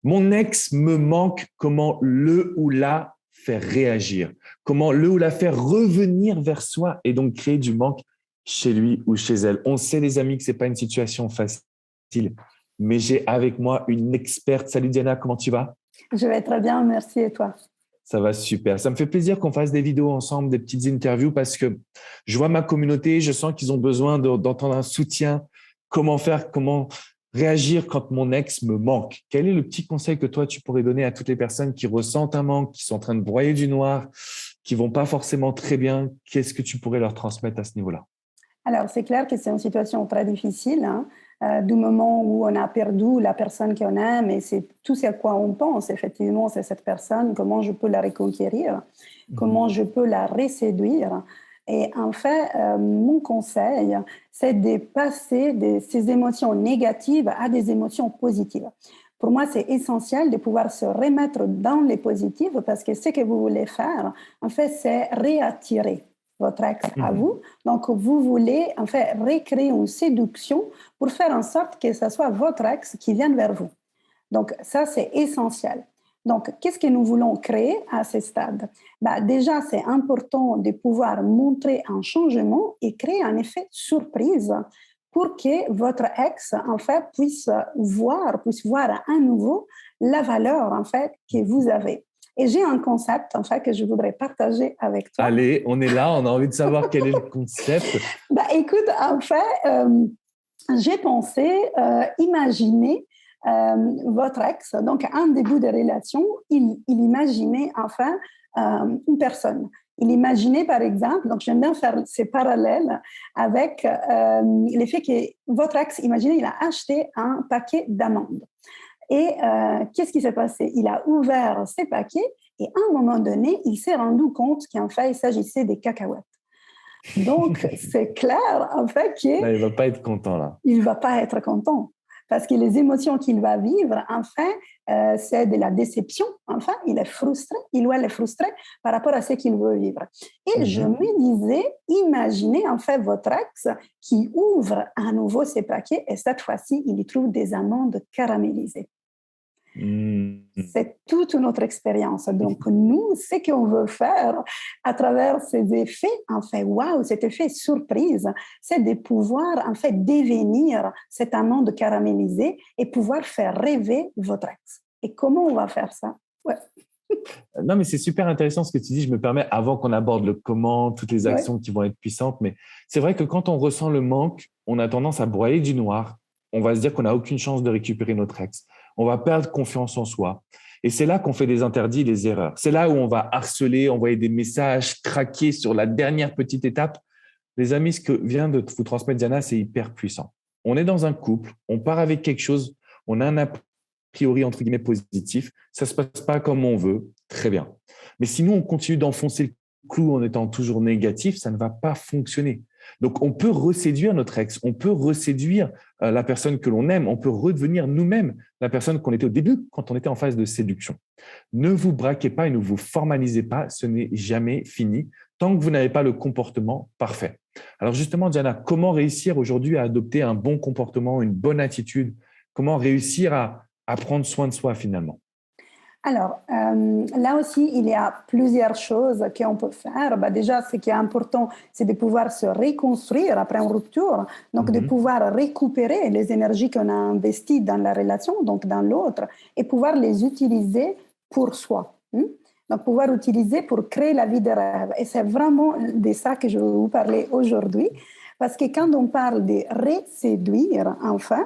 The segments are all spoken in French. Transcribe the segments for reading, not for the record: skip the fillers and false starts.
Mon ex me manque, comment le ou la faire réagir, comment le ou la faire revenir vers soi et donc créer du manque chez lui ou chez elle. On sait, les amis, que ce n'est pas une situation facile, mais j'ai avec moi une experte. Salut Diana, comment tu vas? Je vais très bien, merci. Et toi? Ça va super. Ça me fait plaisir qu'on fasse des vidéos ensemble, des petites interviews, parce que je vois ma communauté, je sens qu'ils ont besoin d'entendre un soutien. Comment faire, comment réagir quand mon ex me manque? Quel est le petit conseil que toi, tu pourrais donner à toutes les personnes qui ressentent un manque, qui sont en train de broyer du noir, qui vont pas forcément très bien? Qu'est-ce que tu pourrais leur transmettre à ce niveau-là? Alors, c'est clair que c'est une situation très difficile, hein, du moment où on a perdu la personne qu'on aime et c'est tout ce à quoi on pense, effectivement, c'est cette personne, comment je peux la reconquérir, Mhm. comment je peux la reséduire. Et en fait, mon conseil, c'est de passer de ces émotions négatives à des émotions positives. Pour moi, c'est essentiel de pouvoir se remettre dans les positives parce que ce que vous voulez faire, en fait, c'est réattirer votre ex à Mhm. vous. Donc, vous voulez en fait recréer une séduction pour faire en sorte que ce soit votre ex qui vienne vers vous. Donc, ça, c'est essentiel. Donc, qu'est-ce que nous voulons créer à ce stade? Bah, déjà, c'est important de pouvoir montrer un changement et créer un effet surprise pour que votre ex, en fait, puisse voir à nouveau la valeur, en fait, que vous avez. Et j'ai un concept, en fait, que je voudrais partager avec toi. Allez, on est là, on a envie de savoir quel est le concept. Bah, écoute, en fait, j'ai pensé, imaginer votre ex, donc un début de relation, il imaginait enfin une personne. Il imaginait par exemple, donc j'aime bien faire ces parallèles avec le fait que votre ex, imaginez, il a acheté un paquet d'amandes. Et qu'est-ce qui s'est passé? Il a ouvert ces paquets et à un moment donné, il s'est rendu compte qu'en fait, il s'agissait des cacahuètes. Donc, c'est clair, en fait, qu'il Là, il va pas être content là. ne va pas être content. Parce que les émotions qu'il va vivre, enfin, c'est de la déception. Enfin, il est frustré, il ou elle est frustré par rapport à ce qu'il veut vivre. Et je Mhm. me disais, imaginez en fait votre ex qui ouvre à nouveau ses paquets et cette fois-ci, il y trouve des amandes caramélisées. Mhm. C'est toute une autre expérience. Donc, nous, ce qu'on veut faire à travers ces effets, en fait, waouh, cet effet surprise, c'est de pouvoir, en fait, devenir cette amande caramélisée et pouvoir faire rêver votre ex. Et comment on va faire ça? Ouais, Non, mais c'est super intéressant ce que tu dis. Je me permets, avant qu'on aborde le comment, toutes les ouais. actions qui vont être puissantes, mais c'est vrai que quand on ressent le manque, on a tendance à broyer du noir. On va se dire qu'on n'a aucune chance de récupérer notre ex. On va perdre confiance en soi. Et c'est là qu'on fait des interdits, des erreurs. C'est là où on va harceler, envoyer des messages, craquer sur la dernière petite étape. Les amis, ce que vient de vous transmettre Diana, c'est hyper puissant. On est dans un couple, on part avec quelque chose, on a un a priori entre guillemets positif, ça se passe pas comme on veut, très bien. Mais si nous on continue d'enfoncer le clou en étant toujours négatif, ça ne va pas fonctionner. Donc on peut reséduire notre ex, on peut reséduire la personne que l'on aime, on peut redevenir nous-mêmes la personne qu'on était au début quand on était en phase de séduction. Ne vous braquez pas et ne vous formalisez pas, ce n'est jamais fini tant que vous n'avez pas le comportement parfait. Alors justement, Diana, comment réussir aujourd'hui à adopter un bon comportement, une bonne attitude? Comment réussir à prendre soin de soi finalement? Alors, là aussi, il y a plusieurs choses qu'on peut faire. Bah, déjà, ce qui est important, c'est de pouvoir se reconstruire après une rupture, donc de Mhm. pouvoir récupérer les énergies qu'on a investies dans la relation, donc dans l'autre, et pouvoir les utiliser pour soi. Donc, pouvoir utiliser pour créer la vie de rêve. Et c'est vraiment de ça que je veux vous parler aujourd'hui, parce que quand on parle de reséduire, enfin,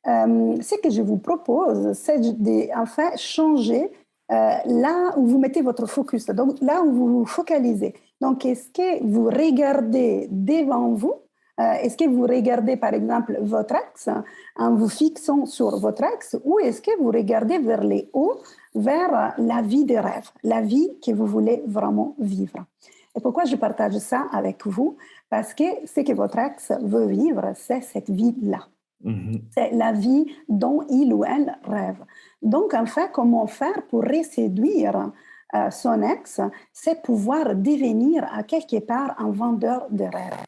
ce que je vous propose, c'est de enfin changer là où vous mettez votre focus, donc là où vous vous focalisez. Donc, est-ce que vous regardez devant vous? Est-ce que vous regardez, par exemple, votre axe en vous fixant sur votre axe ou est-ce que vous regardez vers les hauts, vers la vie des rêves, la vie que vous voulez vraiment vivre? Et pourquoi je partage ça avec vous? Parce que ce que votre axe veut vivre, c'est cette vie-là. Mhm. C'est la vie dont il ou elle rêve. Donc, en fait, comment faire pour reséduire son ex? C'est pouvoir devenir à quelque part un vendeur de rêves.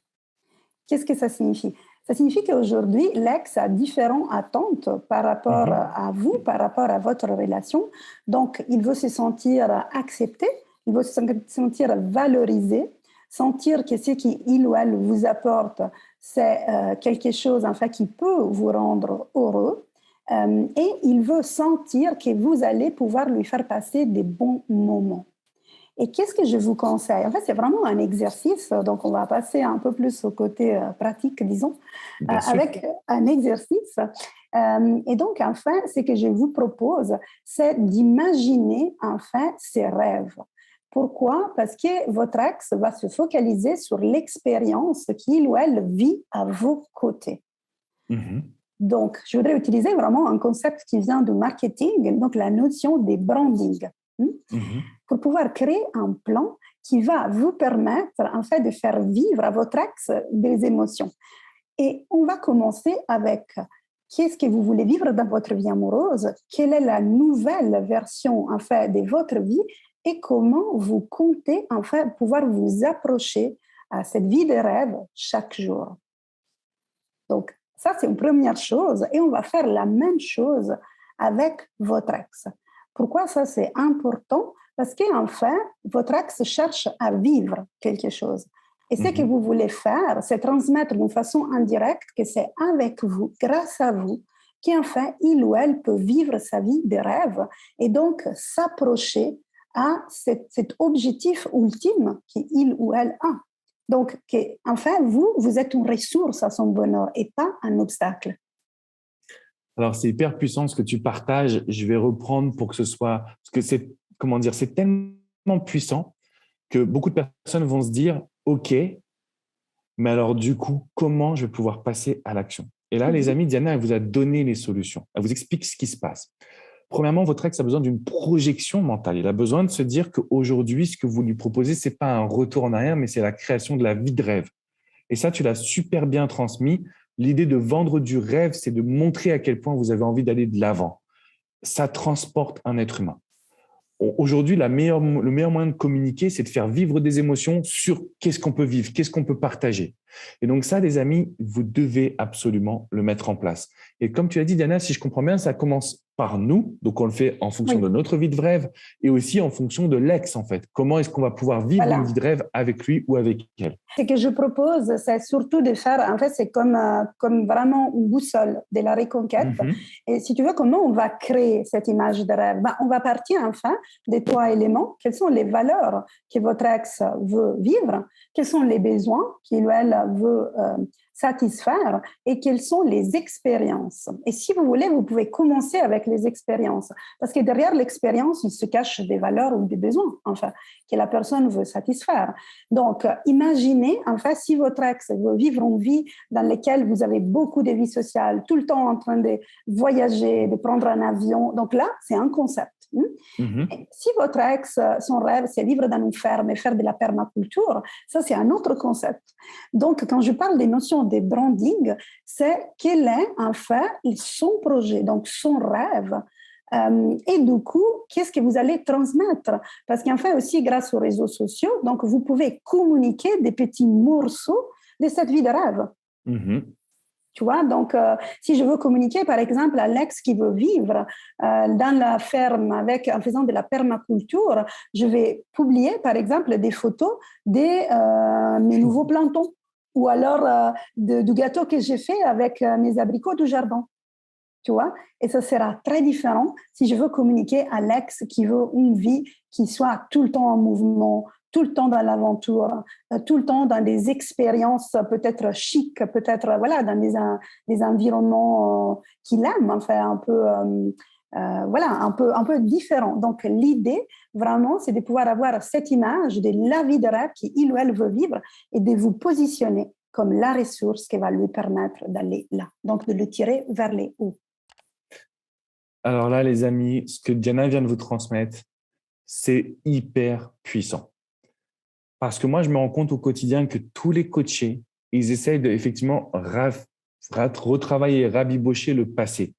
Qu'est-ce que ça signifie? Ça signifie qu'aujourd'hui, l'ex a différentes attentes par rapport à vous, par rapport à votre relation. Donc, il veut se sentir accepté, il veut se sentir valorisé, sentir que ce qu'il ou elle vous apporte, c'est quelque chose en fait, qui peut vous rendre heureux. Et il veut sentir que vous allez pouvoir lui faire passer des bons moments. Et qu'est-ce que je vous conseille? En fait, c'est vraiment un exercice, donc on va passer un peu plus au côté pratique, disons, avec un exercice. Et donc, enfin, ce que je vous propose, c'est d'imaginer, enfin, ses rêves. Pourquoi? Parce que votre ex va se focaliser sur l'expérience qu'il ou elle vit à vos côtés. Donc, je voudrais utiliser vraiment un concept qui vient du marketing, donc la notion des branding. Pour pouvoir créer un plan qui va vous permettre en fait de faire vivre à votre ex des émotions. Et on va commencer avec qu'est-ce que vous voulez vivre dans votre vie amoureuse, quelle est la nouvelle version en fait de votre vie et comment vous comptez en fait pouvoir vous approcher à cette vie de rêve chaque jour. Donc ça c'est une première chose et on va faire la même chose avec votre ex. Pourquoi ça c'est important? Parce qu'enfin, votre ex cherche à vivre quelque chose. Et ce que vous voulez faire, c'est transmettre d'une façon indirecte que c'est avec vous, grâce à vous, qu'enfin, il ou elle peut vivre sa vie de rêve et donc s'approcher à cet objectif ultime qu'il ou elle a. Donc, enfin, vous êtes une ressource à son bonheur et pas un obstacle. Alors, c'est hyper puissant ce que tu partages. Je vais reprendre pour que ce soit… Parce que c'est, comment dire, c'est tellement puissant que beaucoup de personnes vont se dire « Ok, mais alors du coup, comment je vais pouvoir passer à l'action ?» Et là, les amis, Diana, elle vous a donné les solutions. Elle vous explique ce qui se passe. Premièrement, votre ex a besoin d'une projection mentale. Il a besoin de se dire qu'aujourd'hui, ce que vous lui proposez, ce n'est pas un retour en arrière, mais c'est la création de la vie de rêve. Et ça, tu l'as super bien transmis. L'idée de vendre du rêve, c'est de montrer à quel point vous avez envie d'aller de l'avant. Ça transporte un être humain. Aujourd'hui, le meilleur moyen de communiquer, c'est de faire vivre des émotions sur qu'est-ce qu'on peut vivre, qu'est-ce qu'on peut partager. Et donc ça, les amis, vous devez absolument le mettre en place. Et comme tu l'as dit, Diana, si je comprends bien, ça commence par nous. Donc, on le fait en fonction de notre vie de rêve et aussi en fonction de l'ex, en fait. Comment est-ce qu'on va pouvoir vivre une vie de rêve avec lui ou avec elle? Ce que je propose, c'est surtout de faire, en fait, c'est comme vraiment une boussole de la reconquête. Et si tu veux, comment on va créer cette image de rêve? On va partir, enfin, des 3 éléments. Quelles sont les valeurs que votre ex veut vivre? Quels sont les besoins qu'il ou elle veut satisfaire? Et quelles sont les expériences? Et si vous voulez, vous pouvez commencer avec les expériences. Parce que derrière l'expérience, il se cache des valeurs ou des besoins, enfin, que la personne veut satisfaire. Donc, imaginez, enfin, si votre ex veut vivre une vie dans laquelle vous avez beaucoup de vie sociale, tout le temps en train de voyager, de prendre un avion. Donc là, c'est un concept. Si votre ex, son rêve, c'est vivre dans une ferme et faire de la permaculture, ça, c'est un autre concept. Donc, quand je parle des notions de branding, c'est quel est, enfin, son projet, donc son rêve. Et du coup, qu'est-ce que vous allez transmettre? Parce qu'enfin aussi, grâce aux réseaux sociaux, donc vous pouvez communiquer des petits morceaux de cette vie de rêve. Tu vois, donc si je veux communiquer, par exemple, à l'ex qui veut vivre dans la ferme en faisant de la permaculture, je vais publier, par exemple, des photos de mes nouveaux plantons ou alors du gâteau que j'ai fait avec mes abricots du jardin. Tu vois, et ça sera très différent si je veux communiquer à l'ex qui veut une vie qui soit tout le temps en mouvement, tout le temps dans l'aventure, tout le temps dans des expériences peut-être chic, peut-être voilà, dans des environnements qu'il aime, enfin un peu voilà, un peu différent. Donc l'idée vraiment, c'est de pouvoir avoir cette image de la vie de rêve qu'il ou elle veut vivre et de vous positionner comme la ressource qui va lui permettre d'aller là. Donc de le tirer vers les hauts. Alors là, les amis, ce que Diana vient de vous transmettre, c'est hyper puissant. Parce que moi, je me rends compte au quotidien que tous les coachés, ils essayent de effectivement retravailler, rabibocher le passé.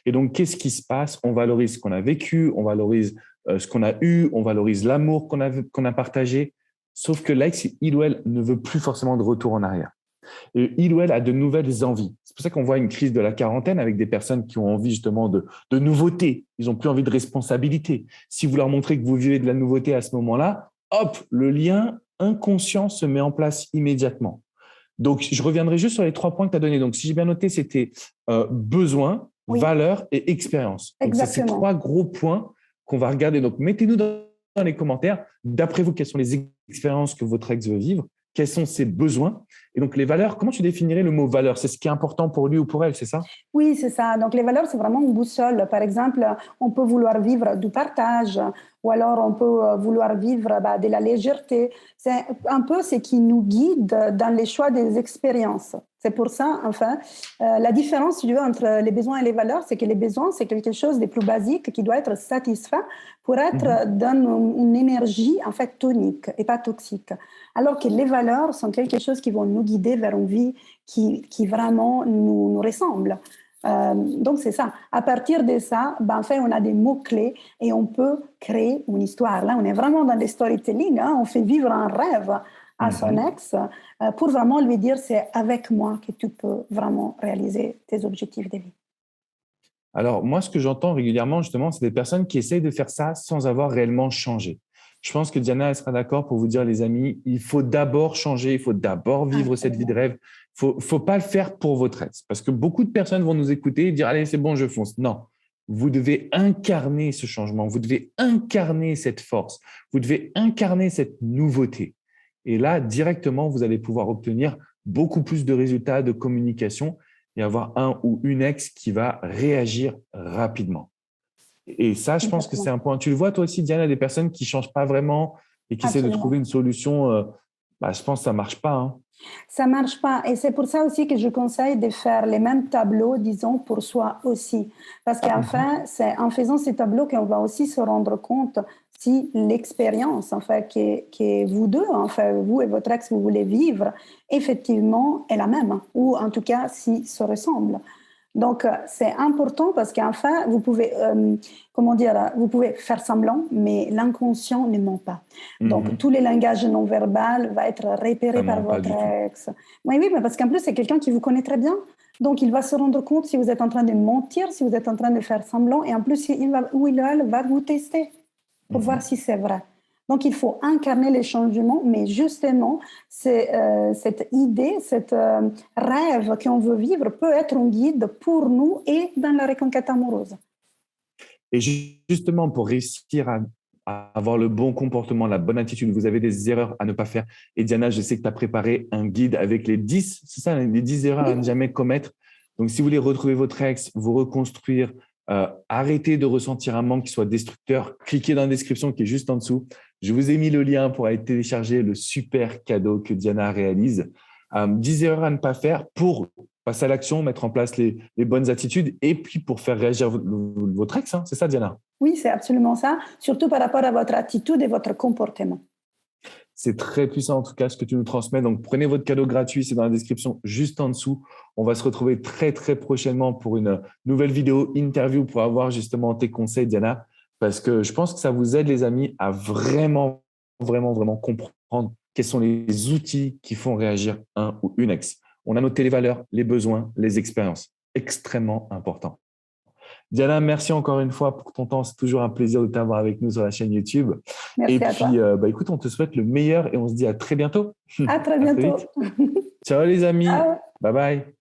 Et donc, qu'est-ce qui se passe? On valorise ce qu'on a vécu, on valorise ce qu'on a eu, on valorise l'amour qu'on a partagé. Sauf que l'ex, il ou elle ne veut plus forcément de retour en arrière. Et il ou elle a de nouvelles envies. C'est pour ça qu'on voit une crise de la quarantaine avec des personnes qui ont envie justement de nouveautés. Ils n'ont plus envie de responsabilité. Si vous leur montrez que vous vivez de la nouveauté à ce moment-là, hop, le lien inconscient se met en place immédiatement. Donc, je reviendrai juste sur les 3 points que tu as donnés. Donc, si j'ai bien noté, c'était besoin, valeur et expérience. Donc, c'est ces 3 gros points qu'on va regarder. Donc, mettez-nous dans les commentaires, d'après vous, quelles sont les expériences que votre ex veut vivre, quels sont ses besoins. Et donc, les valeurs, comment tu définirais le mot valeur? C'est ce qui est important pour lui ou pour elle, c'est ça? Oui, c'est ça. Donc, les valeurs, c'est vraiment une boussole. Par exemple, on peut vouloir vivre du partage ou alors on peut vouloir vivre de la légèreté. C'est un peu ce qui nous guide dans les choix des expériences. C'est pour ça, enfin, la différence, si tu veux, entre les besoins et les valeurs, c'est que les besoins, c'est quelque chose de plus basique qui doit être satisfait pour être dans une énergie, en fait, tonique et pas toxique. Alors que les valeurs sont quelque chose qui vont nous guider vers une vie qui vraiment nous ressemble. Donc, c'est ça. À partir de ça, en fait, on a des mots-clés et on peut créer une histoire. Là, on est vraiment dans le storytelling. Hein? On fait vivre un rêve à son ex pour vraiment lui dire c'est avec moi que tu peux vraiment réaliser tes objectifs de vie. Alors, moi, ce que j'entends régulièrement, justement, c'est des personnes qui essayent de faire ça sans avoir réellement changé. Je pense que Diana, elle sera d'accord pour vous dire, les amis, il faut d'abord changer, il faut d'abord vivre cette vie de rêve. Faut pas le faire pour votre ex. Parce que beaucoup de personnes vont nous écouter et dire, allez, c'est bon, je fonce. Non, vous devez incarner ce changement, vous devez incarner cette force, vous devez incarner cette nouveauté. Et là, directement, vous allez pouvoir obtenir beaucoup plus de résultats de communication et avoir un ou une ex qui va réagir rapidement. Et ça, je pense que c'est un point. Tu le vois toi aussi, Diana, des personnes qui ne changent pas vraiment et qui essaient de trouver une solution. Je pense que ça ne marche pas. Hein. Ça ne marche pas. Et c'est pour ça aussi que je conseille de faire les mêmes tableaux, disons, pour soi aussi. Parce qu'enfin, c'est en faisant ces tableaux qu'on va aussi se rendre compte si l'expérience en fait, que vous deux, en fait, vous et votre ex, vous voulez vivre, effectivement, est la même. Ou en tout cas, si se ressemble. Donc, c'est important parce qu'enfin, vous pouvez, vous pouvez faire semblant, mais l'inconscient ne ment pas. Donc, tous les langages non verbaux vont être repérés par votre ex. Oui, mais parce qu'en plus, c'est quelqu'un qui vous connaît très bien. Donc, il va se rendre compte si vous êtes en train de mentir, si vous êtes en train de faire semblant. Et en plus, il va vous tester pour voir si c'est vrai. Donc, il faut incarner les changements, mais justement, cette idée, cette rêve qu'on veut vivre peut être un guide pour nous et dans la reconquête amoureuse. Et justement, pour réussir à avoir le bon comportement, la bonne attitude, vous avez des erreurs à ne pas faire. Et Diana, je sais que tu as préparé un guide avec les 10, c'est ça, les 10 erreurs à ne jamais commettre. Donc, si vous voulez retrouver votre ex, vous reconstruire, arrêter de ressentir un manque qui soit destructeur, cliquez dans la description qui est juste en dessous. Je vous ai mis le lien pour aller télécharger le super cadeau que Diana réalise. 10 erreurs à ne pas faire pour passer à l'action, mettre en place les bonnes attitudes et puis pour faire réagir votre ex. Hein. C'est ça, Diana? Oui, c'est absolument ça, surtout par rapport à votre attitude et votre comportement. C'est très puissant en tout cas ce que tu nous transmets. Donc, prenez votre cadeau gratuit, c'est dans la description juste en dessous. On va se retrouver très, très prochainement pour une nouvelle vidéo interview pour avoir justement tes conseils, Diana, parce que je pense que ça vous aide, les amis, à vraiment, vraiment, vraiment comprendre quels sont les outils qui font réagir un ou une ex. On a noté les valeurs, les besoins, les expériences. Extrêmement important. Diana, merci encore une fois pour ton temps. C'est toujours un plaisir de t'avoir avec nous sur la chaîne YouTube. Merci à toi. Et puis, écoute, on te souhaite le meilleur et on se dit à très bientôt. À très bientôt. Ciao les amis. Ciao. Bye bye.